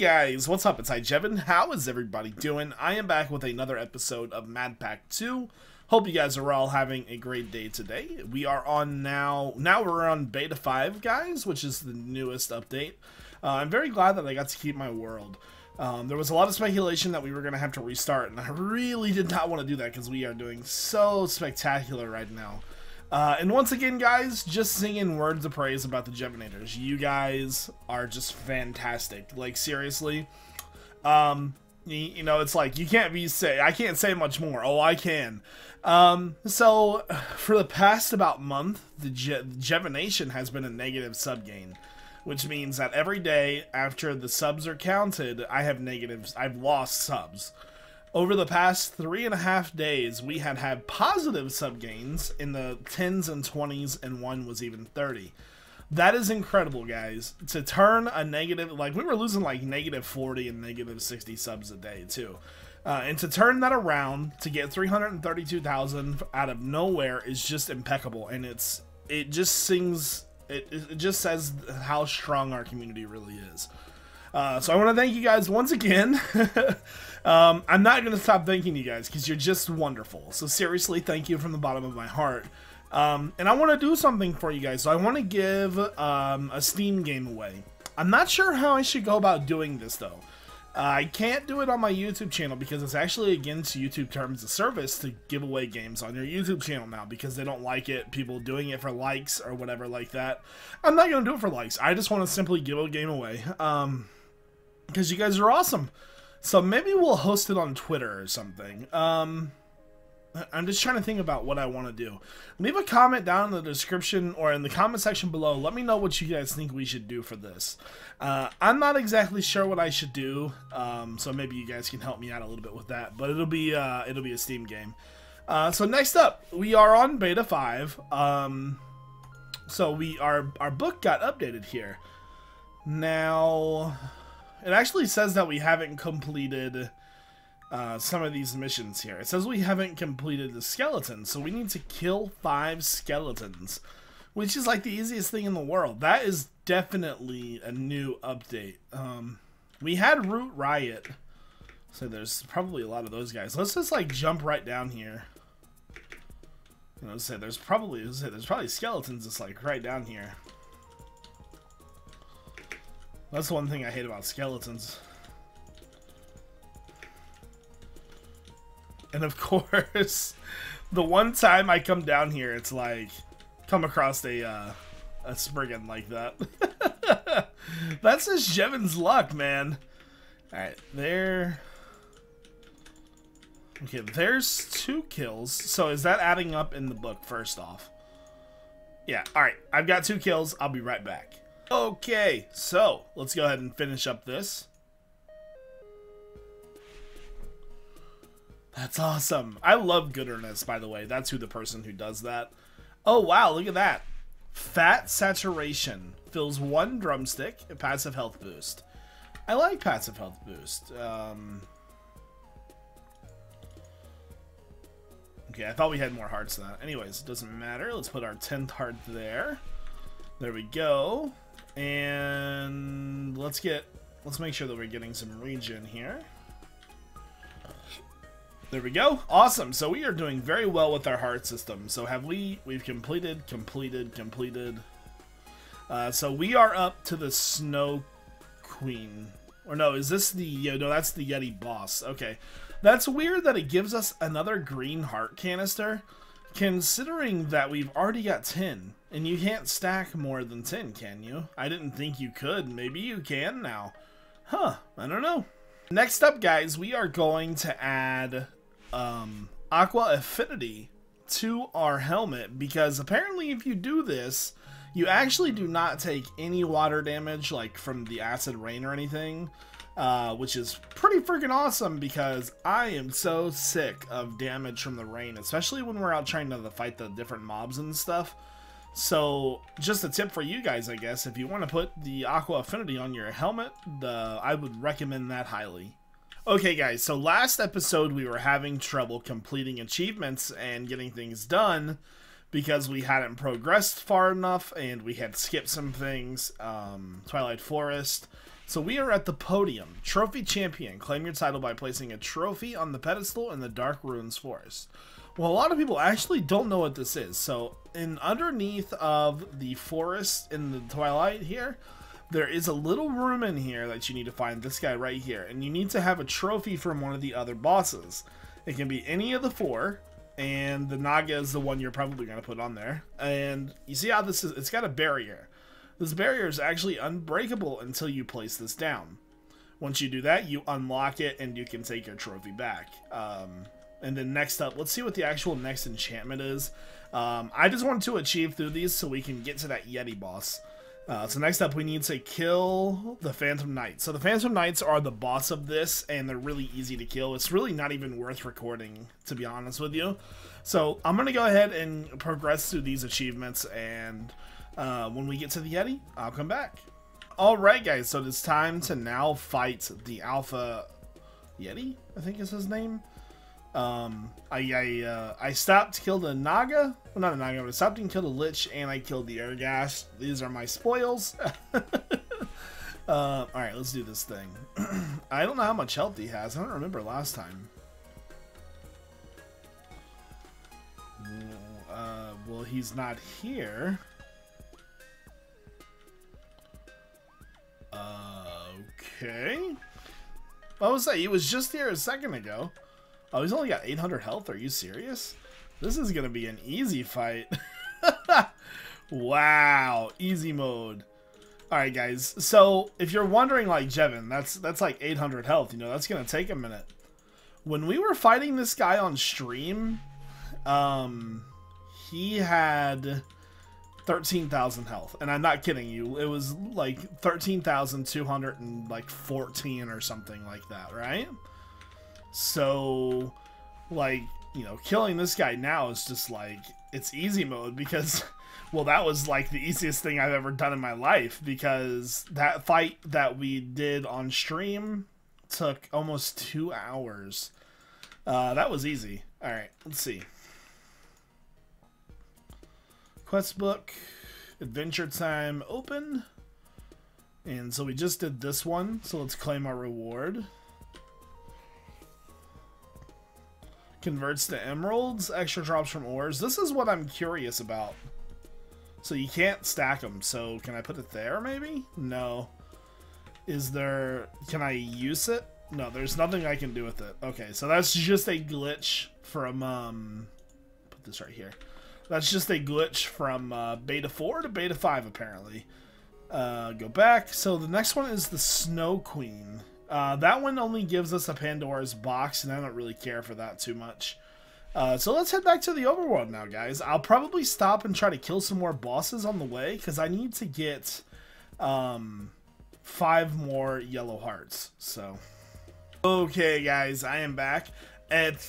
Hey guys, what's up? It's iJevin. How is everybody doing? I am back with another episode of Madpack 2. Hope you guys are all having a great day today. We are on now we're on Beta 5, guys, which is the newest update. I'm very glad that I got to keep my world. There was a lot of speculation that we were going to have to restart, and I really did not want to do that because we are doing so spectacular right now. And once again, guys, just singing words of praise about the Jevinators. You guys are just fantastic. Like, seriously. You know, it's like, I can't say much more. Oh, I can. So, for the past about month, the Jevination has been a negative sub gain. Which means that every day after the subs are counted, I've lost subs. Over the past 3.5 days, we had positive sub gains in the 10s and 20s, and one was even 30. That is incredible, guys. To turn a negative, like, we were losing like negative 40 and negative 60 subs a day, too. And to turn that around, to get 332,000 out of nowhere is just impeccable. And it just says how strong our community really is. So I want to thank you guys once again. I'm not going to stop thanking you guys because you're just wonderful. So seriously, thank you from the bottom of my heart. And I want to do something for you guys. So I want to give a Steam game away. I'm not sure how I should go about doing this, though. I can't do it on my YouTube channel because it's actually against YouTube terms of service to give away games on your YouTube channel now because they don't like it, people doing it for likes or whatever like that. I'm not going to do it for likes. I just want to simply give a game away because you guys are awesome. So maybe we'll host it on Twitter or something. I'm just trying to think about what I want to do. Leave a comment down in the description or in the comment section below. Let me know what you guys think we should do for this. I'm not exactly sure what I showe do, so maybe you guys can help me out a little bit with that. But it'll be a Steam game. So next up, we are on Beta 5. So our book got updated here. Now, it actually says that we haven't completed some of these missions here. It says we haven't completed the skeletons, so we need to kill 5 skeletons, which is like the easiest thing in the world. That is definitely a new update. We had Root Riot, so there's probably a lot of those guys. Let's just like jump right down here. You know, there's probably skeletons just like right down here. That's the one thing I hate about skeletons. And of course, the one time I come down here, it's like, come across a spriggan like that. That's just Jevin's luck, man. Alright, there. Okay, there's 2 kills. So is that adding up in the book, first off? Yeah, alright, I've got 2 kills. I'll be right back. Okay, so let's go ahead and finish up this. That's awesome. I love Gooderness, by the way. That's who the person who does that. Oh, wow, look at that. Fat Saturation. Fills 1 drumstick, a passive health boost. I like passive health boost. Okay, I thought we had more hearts than that. Anyways, it doesn't matter. Let's put our 10th heart there. There we go. And let's make sure that we're getting some regen here. There we go. Awesome. So we are doing very well with our heart system. So we've completed. So we are up to the Snow Queen. Or no, is this the, no, that's the Yeti boss. Okay. That's weird that it gives us another green heart canister, considering that we've already got 10. And you can't stack more than 10, can you? I didn't think you could. Maybe you can now. Huh. I don't know. Next up, guys, we are going to add Aqua Affinity to our helmet, because apparently if you do this, you actually do not take any water damage, like from the acid rain or anything, which is pretty freaking awesome because I am so sick of damage from the rain, especially when we're out trying to fight the different mobs and stuff. So just a tip for you guys, I guess, if you want to put the Aqua Affinity on your helmet, I would recommend that highly. Okay guys, so last episode we were having trouble completing achievements and getting things done because we hadn't progressed far enough and we had skipped some things. Twilight Forest, So we are at the podium. Trophy champion. Claim your title by placing a trophy on the pedestal in the Dark Ruins Forest. Well, a lot of people actually don't know what this is. So underneath of the forest in the Twilight here, there is a little room in here that you need to find, this guy right here. And you need to have a trophy from one of the other bosses. It can be any of the 4. And the Naga is the one you're probably going to put on there. And you see how this is? It's got a barrier. This barrier is actually unbreakable until you place this down. Once you do that, you unlock it and you can take your trophy back. And then next up, let's see what the actual next enchantment is. I just wanted to achieve through these so we can get to that Yeti boss. So next up, we need to kill the Phantom Knights. So the Phantom Knights are the boss of this, and they're really easy to kill. It's really not even worth recording, to be honest with you. So I'm going to go ahead and progress through these achievements, and when we get to the Yeti, I'll come back. Alright guys, so it's time to now fight the Alpha Yeti, I think is his name. I stopped to kill the Naga. Well, not a Naga, but I stopped and killed the Lich, and I killed the Airgash. These are my spoils. Alright, let's do this thing. I don't know how much health he has. I don't remember last time. Well, he's not here. Okay. What was that? He was just here a second ago. Oh, he's only got 800 health. Are you serious? This is going to be an easy fight. Wow. Easy mode. Alright, guys. So, if you're wondering, like, Jevin, that's like 800 health. You know, that's going to take a minute. When we were fighting this guy on stream, he had 13,000 health. And I'm not kidding you. It was like 13,214 or something like that, right? So, like, you know, killing this guy now is just like, it's easy mode because, well, that was like the easiest thing I've ever done in my life, because that fight that we did on stream took almost 2 hours. That was easy. Alright, let's see. Quest book, adventure time, open. And so we just did this one, so let's claim our reward. Converts to emeralds, extra drops from ores. This is what I'm curious about. So you can't stack them, so can I put it there maybe? No. Is there... Can I use it? No, there's nothing I can do with it. Okay, so that's just a glitch from... Put this right here. That's just a glitch from Beta 4 to Beta 5 apparently. Go back. So the next one is the Snow Queen. That one only gives us a Pandora's box, and I don't really care for that too much. So let's head back to the overworld now, guys. I'll probably stop and try to kill some more bosses on the way, because I need to get 5 more yellow hearts. So, okay, guys, I am back. It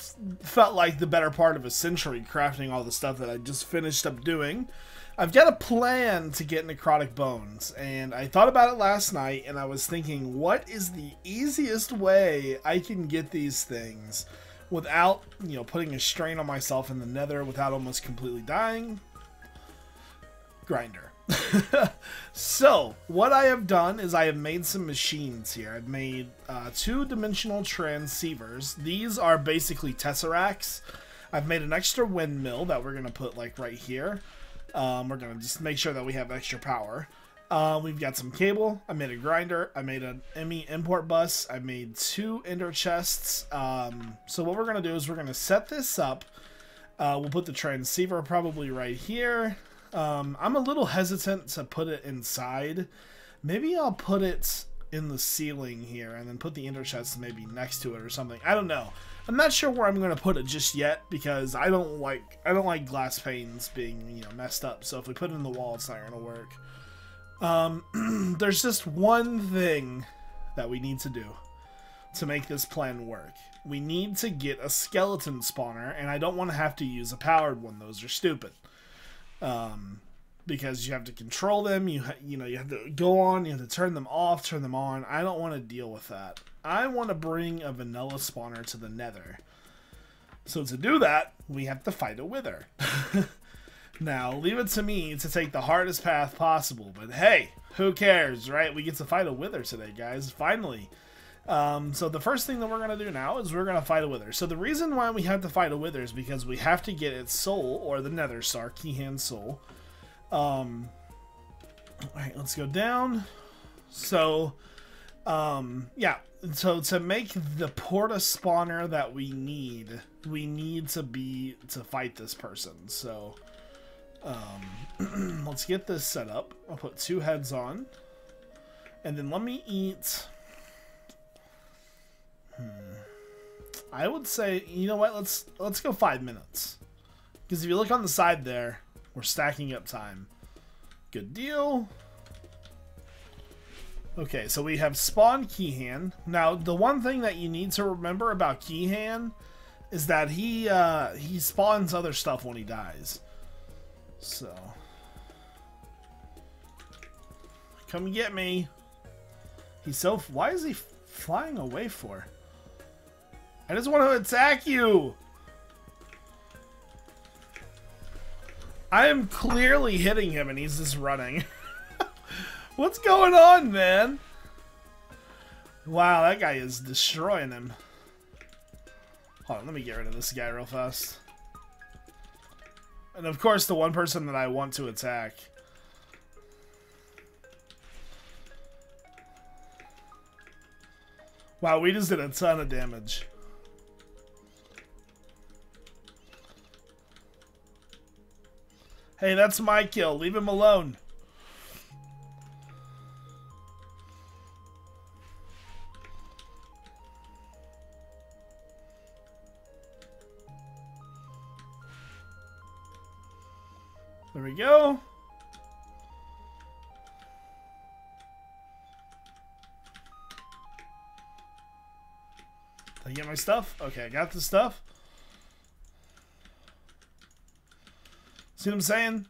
felt like the better part of a century crafting all the stuff that I just finished up doing. I've got a plan to get necrotic bones, and I thought about it last night, and I was thinking, what is the easiest way I can get these things without, you know, putting a strain on myself in the nether, without almost completely dying? Grinder. So, what I have done is I have made some machines here. I've made 2-dimensional transceivers. These are basically tesseracts. I've made an extra windmill that we're going to put, like, right here. We're going to just make sure that we have extra power. We've got some cable. I made a grinder. I made an ME import bus. I made 2 ender chests. So what we're going to do is we're going to set this up. We'll put the transceiver probably right here. I'm a little hesitant to put it inside. Maybe I'll put it in the ceiling here and then put the ender chest maybe next to it or something. I don't know. I'm not sure where I'm going to put it just yet, because I don't like glass panes being, you know, messed up. So if we put it in the wall, it's not going to work. There's just one thing that we need to do to make this plan work. We need to get a skeleton spawner, and I don't want to have to use a powered one. Those are stupid. Because you have to control them, you know, you have to go on, you have to turn them off, turn them on. I don't want to deal with that. I want to bring a vanilla spawner to the nether. So to do that, we have to fight a wither. Now, leave it to me to take the hardest path possible. But hey, who cares, right? We get to fight a wither today, guys. Finally. So the first thing that we're going to do now is we're going to fight a wither. So the reason why we have to fight a wither is because we have to get its soul, or the nether star, Keyhand soul. Alright, let's go down. So, yeah. So to make the porta spawner that we need to fight this person. So, let's get this set up. I'll put 2 heads on. And then let me eat... I would say, you know what, let's go 5 minutes. Because if you look on the side there, we're stacking up time. Good deal. Okay, so we have spawn Keyhand. Now, the one thing that you need to remember about Keyhand is that he spawns other stuff when he dies. So, come get me. He's so... Why is he flying away for? I just want to attack you. I am clearly hitting him and he's just running. What's going on, man? Wow, that guy is destroying him. Hold on, let me get rid of this guy real fast. And of course, the one person that I want to attack. Wow, we just did a ton of damage. Hey, that's my kill. Leave him alone. There we go. Did I get my stuff? Okay, I got the stuff. See what I'm saying?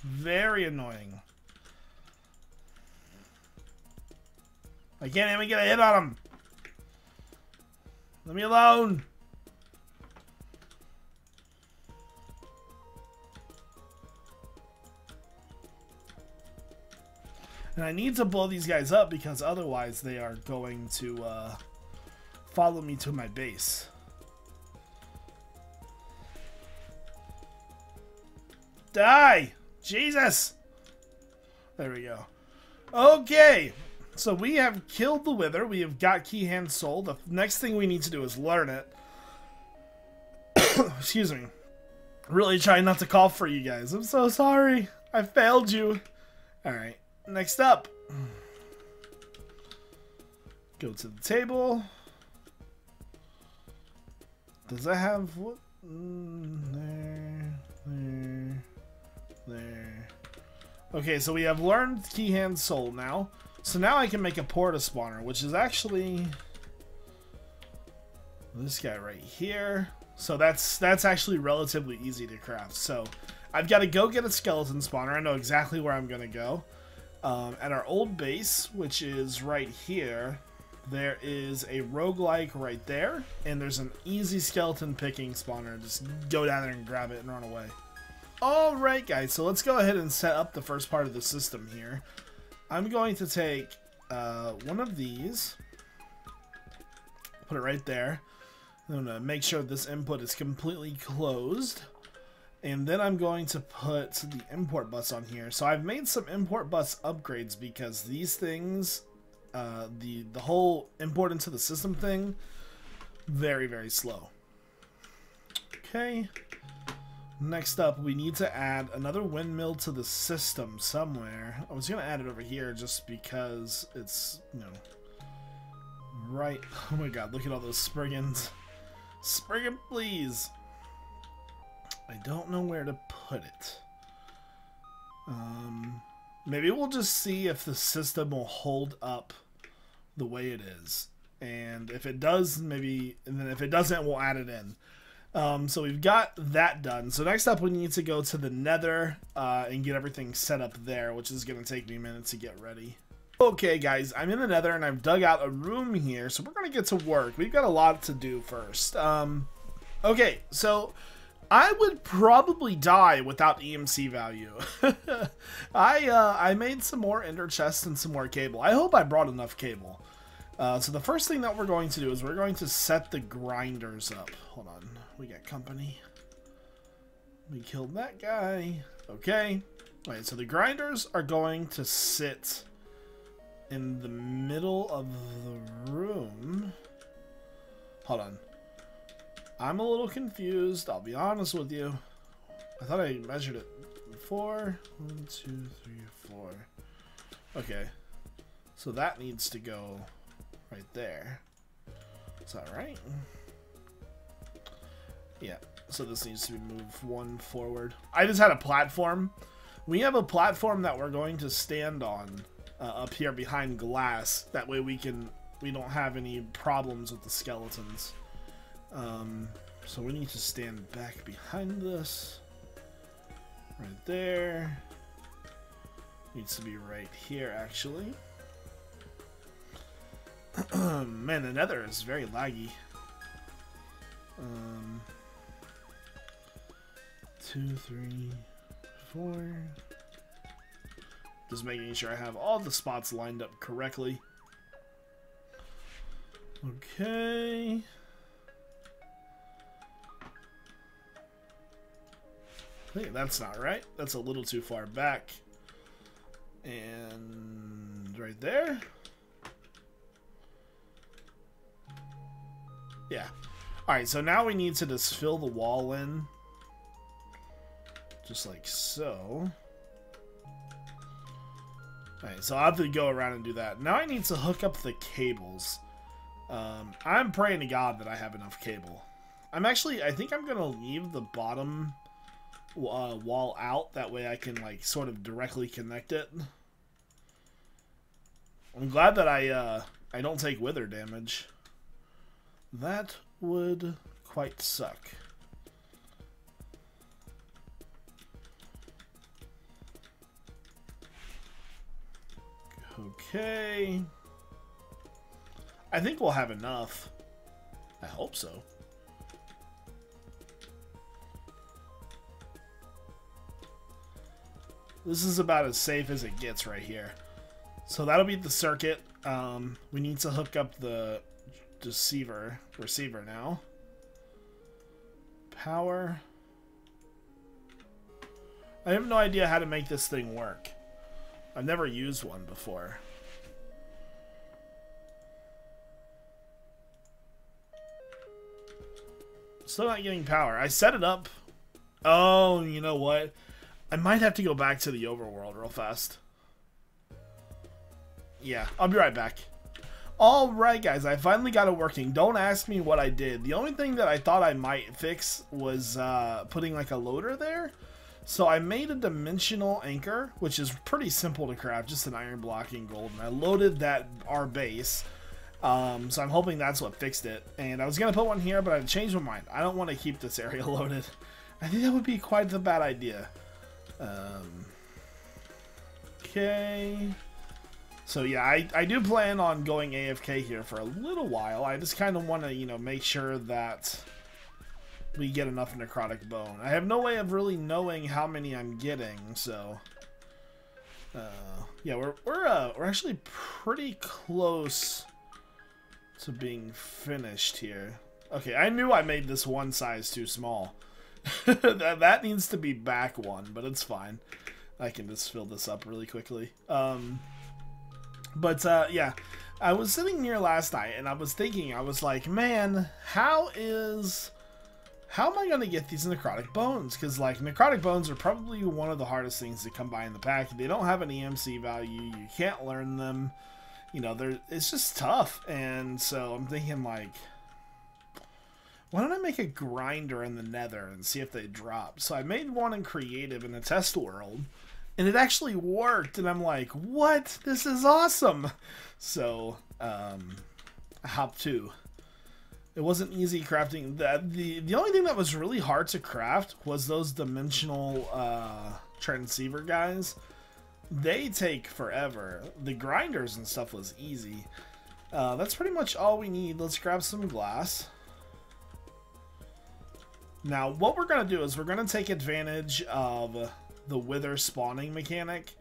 Very annoying. I can't even get a hit on him. Leave me alone. And I need to blow these guys up because otherwise they are going to follow me to my base. Die! Jesus! There we go. Okay, so we have killed the wither. We have got Keyhand soul. The next thing we need to do is learn it. Excuse me. Really trying not to cough for you guys. I'm so sorry. I failed you. Alright, next up. Go to the table. Does that have what? There. Okay, so we have learned Keyhand soul now. So now I can make a porta spawner, which is actually this guy right here. So that's actually relatively easy to craft. So I've got to go get a skeleton spawner. I know exactly where I'm gonna go. At our old base, which is right here, there is a roguelike right there, and there's an easy skeleton picking spawner. Just go down there and grab it and run away. Alright guys, so let's go ahead and set up the first part of the system here. I'm going to take one of these, put it right there. I'm going to make sure this input is completely closed. And then I'm going to put the import bus on here. So I've made some import bus upgrades because these things, the whole import into the system thing, very, very slow. Okay. Next up, we need to add another windmill to the system somewhere. I was going to add it over here just because it's, you know, right. Oh my god, look at all those spriggans. Spriggan, please. I don't know where to put it. Maybe we'll just see if the system will hold up the way it is. And if it does, maybe, and then if it doesn't, we'll add it in. So we've got that done. So next up we need to go to the nether and get everything set up there, which is going to take me a minute to get ready. Okay guys, I'm in the nether and I've dug out a room here, so we're going to get to work. We've got a lot to do first. Okay, so I would probably die without EMC value. I made some more ender chests and some more cable. I hope I brought enough cable. So the first thing that we're going to do is we're going to set the grinders up. Hold on. We got company. We killed that guy. Okay. Alright, so the grinders are going to sit in the middle of the room. Hold on. I'm a little confused. I'll be honest with you. I thought I measured it. 4. 1, 2, 3, 4. Okay. So that needs to go right there. Is that right? Yeah. So this needs to be moved 1 forward. I just had a platform. We have a platform that we're going to stand on up here behind glass. That way we don't have any problems with the skeletons. So we need to stand back behind this. Right there. Needs to be right here, actually. Man, the nether is very laggy. 2, 3, 4. Just making sure I have all the spots lined up correctly. Okay. Hey, that's not right. That's a little too far back. And right there. Yeah. Alright, so now we need to just fill the wall in. Just like so. Alright, so I'll have to go around and do that. Now I need to hook up the cables. I'm praying to God that I have enough cable. I think I'm going to leave the bottom wall out. That way I can, like, sort of directly connect it. I'm glad that I don't take wither damage. That would quite suck. Okay. I think we'll have enough. I hope so. This is about as safe as it gets right here. So that'll be the circuit. We need to hook up the receiver now. Power. I have no idea how to make this thing work. I've never used one before. Still not getting power. I set it up. Oh, you know what? I might have to go back to the overworld real fast. Yeah, I'll be right back. Alright guys, I finally got it working. Don't ask me what I did. The only thing that I thought I might fix was putting like a loader there. So I made a dimensional anchor, which is pretty simple to craft, just an iron block and gold. And I loaded our base. So I'm hoping that's what fixed it. And I was going to put one here, but I changed my mind. I don't want to keep this area loaded. I think that would be quite the bad idea. Okay. So yeah, I do plan on going AFK here for a little while. I just kind of want to, you know, make sure that we get enough necrotic bone. I have no way of really knowing how many I'm getting, so yeah, we're actually pretty close to being finished here. Okay, I knew I made this one size too small. that needs to be back one, but it's fine. I can just fill this up really quickly. But yeah, I was sitting here last night and I was thinking, I was like, man, how am I going to get these necrotic bones? Because, like, necrotic bones are probably one of the hardest things to come by in the pack. They don't have an EMC value. You can't learn them. You know, it's just tough. And so I'm thinking, like, why don't I make a grinder in the nether and see if they drop? So I made one in creative in a test world. And it actually worked. And I'm like, what? This is awesome. So, I hopped to. It wasn't easy crafting. The only thing that was really hard to craft was those dimensional transceiver guys. They take forever. The grinders and stuff was easy. That's pretty much all we need. Let's grab some glass. Now, what we're going to do is we're going to take advantage of the wither spawning mechanic.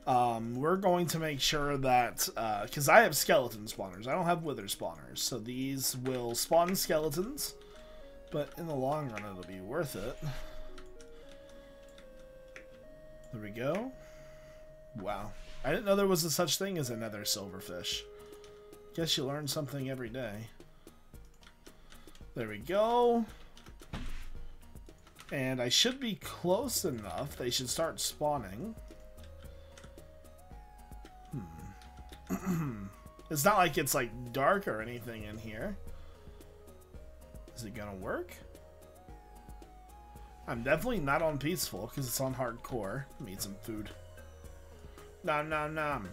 We're going to make sure that, because I have skeleton spawners, I don't have wither spawners, so these will spawn skeletons, but in the long run it'll be worth it. There we go. Wow. I didn't know there was a such thing as a nether silverfish. Guess you learn something every day. There we go. And I should be close enough. They should start spawning. It's not like it's like dark or anything in here. Is it gonna work? I'm definitely not on peaceful because it's on hardcore. Need some food. Nom nom nom.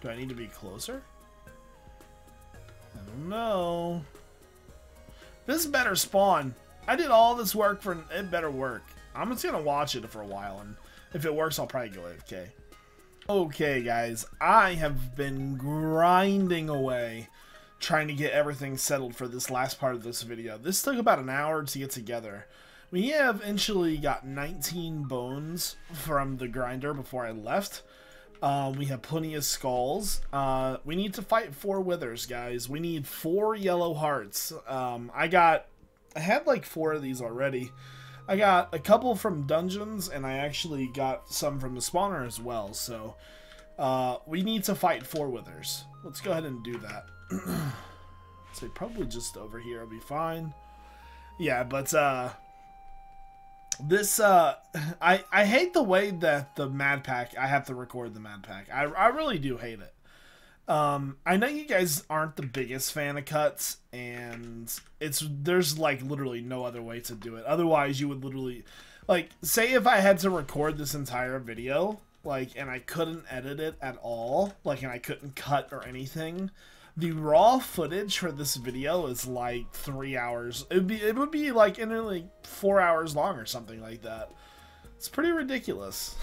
Do I need to be closer? I don't know. This better spawn. I did all this work for it better work. I'm just gonna watch it for a while, and if it works, I'll probably go AFK. Okay, guys, I have been grinding away trying to get everything settled for this last part of this video. This took about an hour to get together. We have eventually got 19 bones from the grinder before I left. We have plenty of skulls. We need to fight 4 withers, guys. We need 4 yellow hearts. I had like 4 of these already. I got a couple from dungeons, and I actually got some from the spawner as well. So we need to fight 4 withers. Let's go ahead and do that. So probably just over here will be fine. Yeah, but this I hate the way that the Madpack, I have to record the Madpack. I really do hate it. I know you guys aren't the biggest fan of cuts, and there's like literally no other way to do it. Otherwise you would literally, like, say if I had to record this entire video, like, and I couldn't edit it at all, like, and I couldn't cut or anything, the raw footage for this video is like 3 hours. It would be like nearly 4 hours long or something like that. It's pretty ridiculous.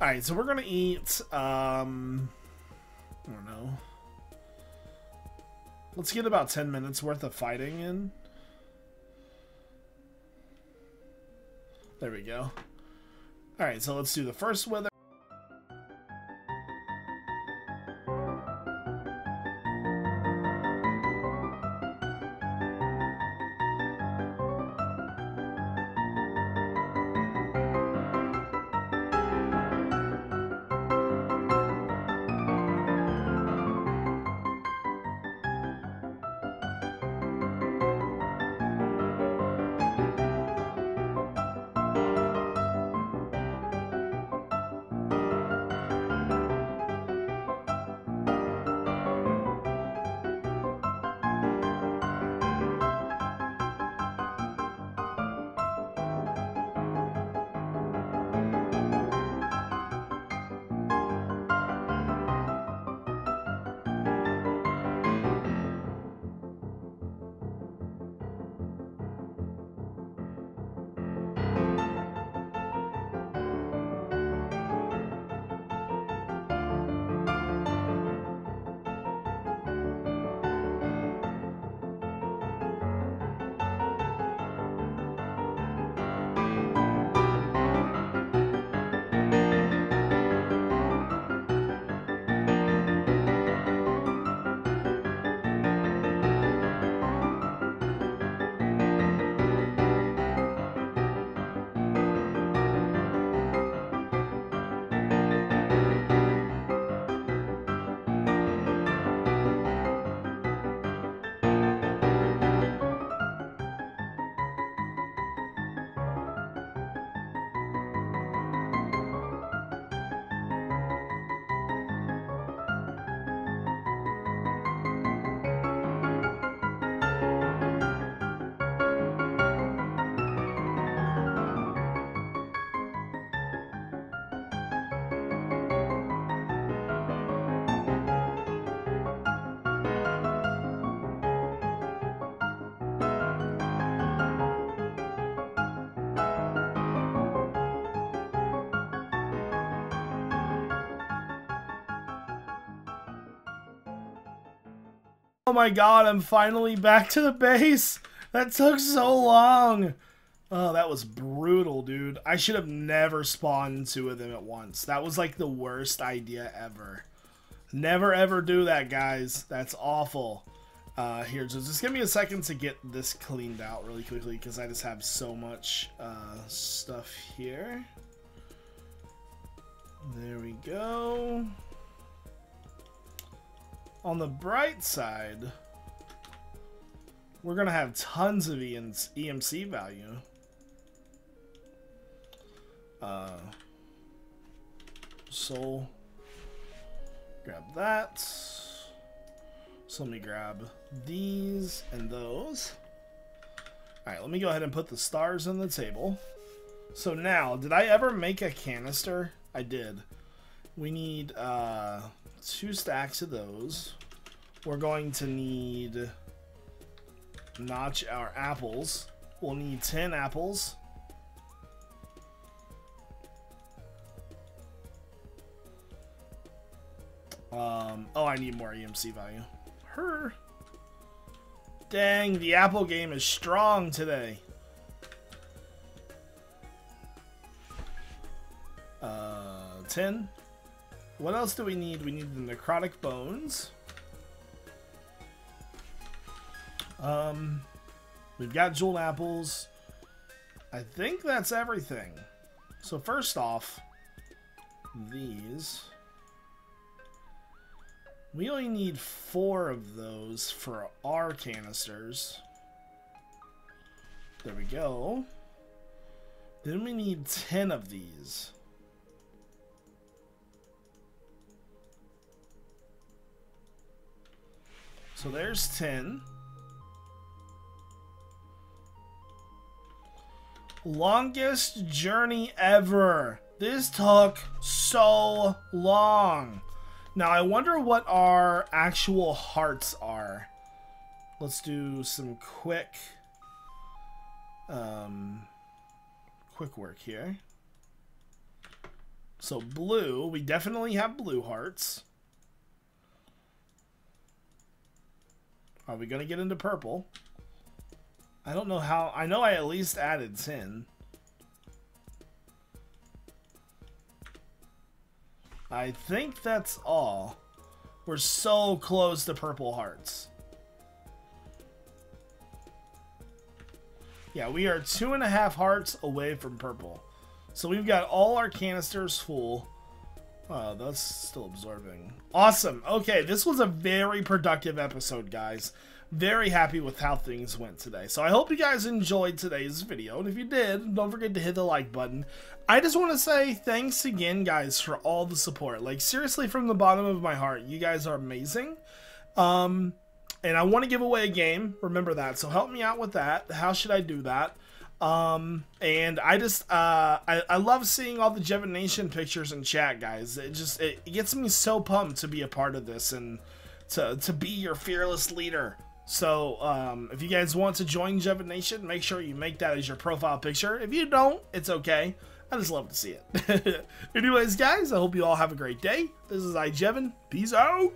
Alright, so we're gonna eat I don't know. Let's get about 10 minutes worth of fighting in. There we go. Alright, so let's do the first wither. Oh my god, I'm finally back to the base. That took so long. Oh, that was brutal, dude. I should have never spawned two of them at once. That was like the worst idea ever. Never ever do that, guys. That's awful. Here, just give me a second to get this cleaned out really quickly because I just have so much stuff here. There we go. On the bright side, we're gonna have tons of EMC value. Soul. Grab that. So let me grab these and those. Alright, let me go ahead and put the stars on the table. So now, did I ever make a canister? I did. We need 2 stacks of those. We're going to need notch our apples. We'll need 10 apples. Oh, I need more EMC value. Dang, the apple game is strong today. 10. What else do we need? We need the necrotic bones. We've got jeweled apples. I think that's everything. So first off, these. We only need 4 of those for our canisters. There we go. Then we need 10 of these. So there's 10. Longest journey ever. This took so long. Now I wonder what our actual hearts are. Let's do some quick work here. So blue, we definitely have blue hearts. Are we gonna get into purple? I don't know how. I know I at least added 10. I think that's all. We're so close to purple hearts. Yeah, we are 2.5 hearts away from purple. So we've got all our canisters full. That's still absorbing. Awesome. Okay, this was a very productive episode, guys. Very happy with how things went today. So I hope you guys enjoyed today's video. And if you did, don't forget to hit the like button. I just want to say thanks again, guys, for all the support. Like, seriously, from the bottom of my heart, you guys are amazing. And I want to give away a game. Remember that. So help me out with that. How should I do that? And I just I love seeing all the Jevination pictures in chat, guys. It gets me so pumped to be a part of this and to be your fearless leader. So if you guys want to join Jevination, make sure you make that as your profile picture. If you don't, it's okay. I just love to see it. Anyways, guys, I hope you all have a great day. This is iJevin. Peace out.